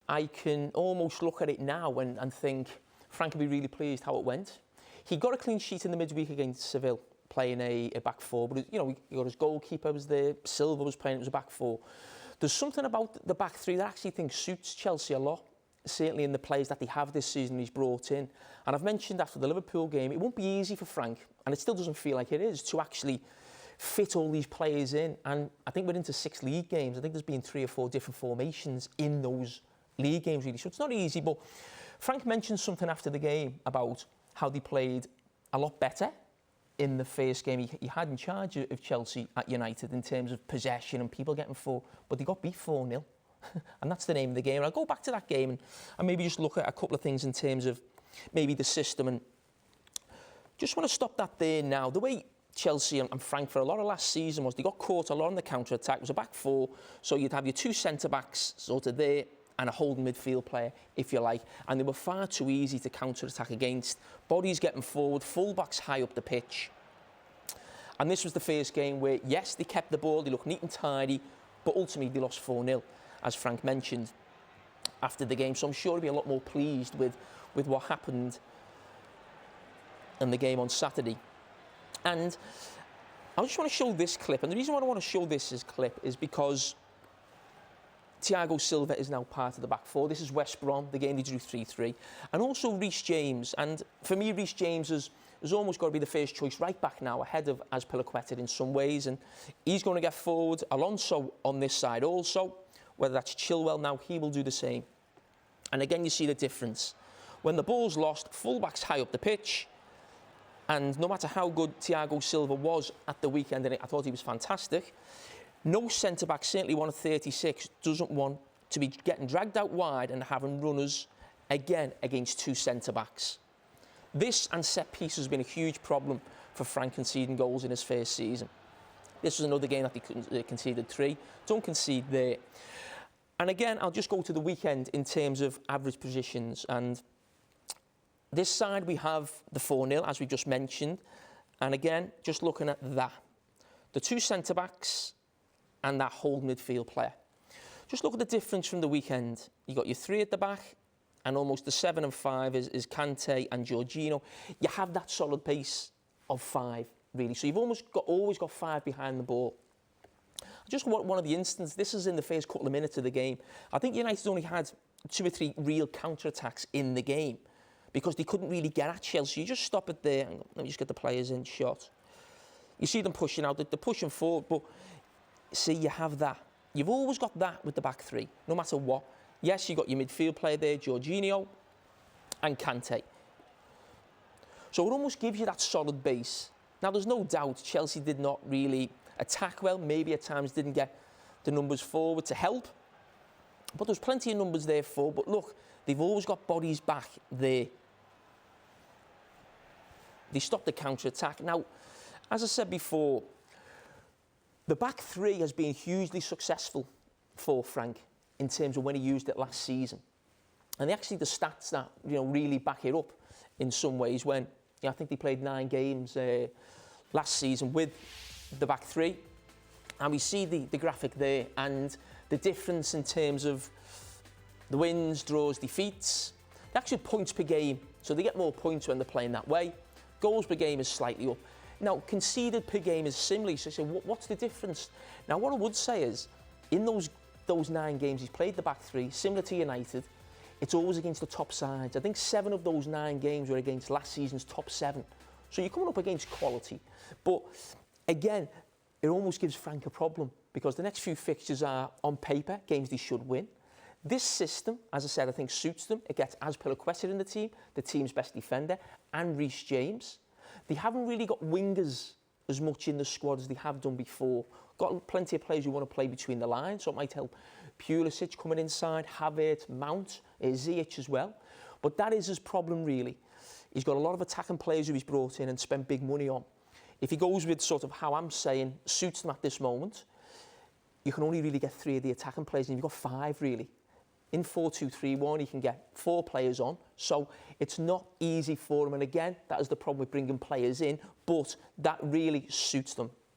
I can almost look at it now and think Frank will be really pleased how it went. He got a clean sheet in the midweek against Seville, playing a back four, but you know, he got his goalkeeper was there, Silva was playing, it was a back four. There's something about the back three that I actually think suits Chelsea a lot, certainly in the players that they have this season he's brought in. And I've mentioned after the Liverpool game, it won't be easy for Frank, and it still doesn't feel like it is, to actually fit all these players in. And I think we're into 6 league games. I think there's been 3 or 4 different formations in those league games, really. So it's not easy, but Frank mentioned something after the game about how they played a lot better in the first game he had in charge of Chelsea at United in terms of possession and people getting full, but they got beat 4-0. And that's the name of the game. And I'll go back to that game and maybe just look at a couple of things in terms of maybe the system. And just want to stop that there now. The way Chelsea and Frank for a lot of last season was they got caught a lot on the counter-attack. It was a back four, so you'd have your 2 centre-backs sort of there and a holding midfield player, if you like. And they were far too easy to counter-attack against. Bodies getting forward, full-backs high up the pitch. And this was the first game where, yes, they kept the ball, they looked neat and tidy, but ultimately they lost 4-0, as Frank mentioned after the game. So I'm sure he'll be a lot more pleased with what happened in the game on Saturday. And I just want to show this clip. And the reason why I want to show this clip is because Thiago Silva is now part of the back four. This is West Brom, the game they drew 3-3. And also Reece James. And for me, Reece James has almost got to be the first choice right back now, ahead of Azpilicueta in some ways. And he's going to get forward. Alonso on this side also. Whether that's Chilwell now, he will do the same. And again, you see the difference. When the ball's lost, fullbacks high up the pitch. And no matter how good Thiago Silva was at the weekend, and I thought he was fantastic, no centre-back, certainly one of 36, doesn't want to be getting dragged out wide and having runners again against 2 centre-backs. This and set piece has been a huge problem for Frank conceding goals in his first season. This was another game that they conceded 3. Don't concede there. And again, I'll just go to the weekend in terms of average positions. And this side we have the 4-0, as we just mentioned. And again, just looking at that. The 2 centre-backs and that whole midfield player. Just look at the difference from the weekend. You got your 3 at the back, and almost the 7 and 5 is Kante and Jorginho. You have that solid base of 5, really. So you've always got 5 behind the ball. Just one of the instances, this is in the first couple of minutes of the game. I think United only had 2 or 3 real counter-attacks in the game because they couldn't really get at Chelsea. You just stop it there. Let me just get the players in shot. You see them pushing out, they're pushing forward, but see, you have that. You've always got that with the back 3, no matter what. Yes, you've got your midfield player there, Jorginho and Kante. So it almost gives you that solid base. Now, there's no doubt Chelsea did not really attack well, maybe at times didn't get the numbers forward to help. But there's plenty of numbers there for. But look, they've always got bodies back there. They stopped the counter-attack. Now, as I said before, the back 3 has been hugely successful for Frank in terms of when he used it last season. And actually the stats that really back it up in some ways when I think they played 9 games last season with the back 3. And we see the graphic there and the difference in terms of the wins, draws, defeats. The actual points per game, so they get more points when they're playing that way. Goals per game is slightly up. Now, conceded per game is similar. So you say, what's the difference? Now, what I would say is, in those 9 games he's played the back 3, similar to United, it's always against the top sides. I think 7 of those 9 games were against last season's top 7. So you're coming up against quality. But again, it almost gives Frank a problem because the next few fixtures are, on paper, games they should win. This system, as I said, I think suits them. It gets Azpilicueta in the team's best defender, and Reece James. They haven't really got wingers as much in the squad as they have done before. Got plenty of players who want to play between the lines, so it might help Pulisic coming inside, Havertz, Mount, Ziyech as well. But that is his problem, really. He's got a lot of attacking players who he's brought in and spent big money on. If he goes with sort of how I'm saying suits them at this moment, you can only really get 3 of the attacking players, and you've got 5 really. In 4-2-3-1, you can get 4 players on, so it's not easy for them. And again, that is the problem with bringing players in, but that really suits them.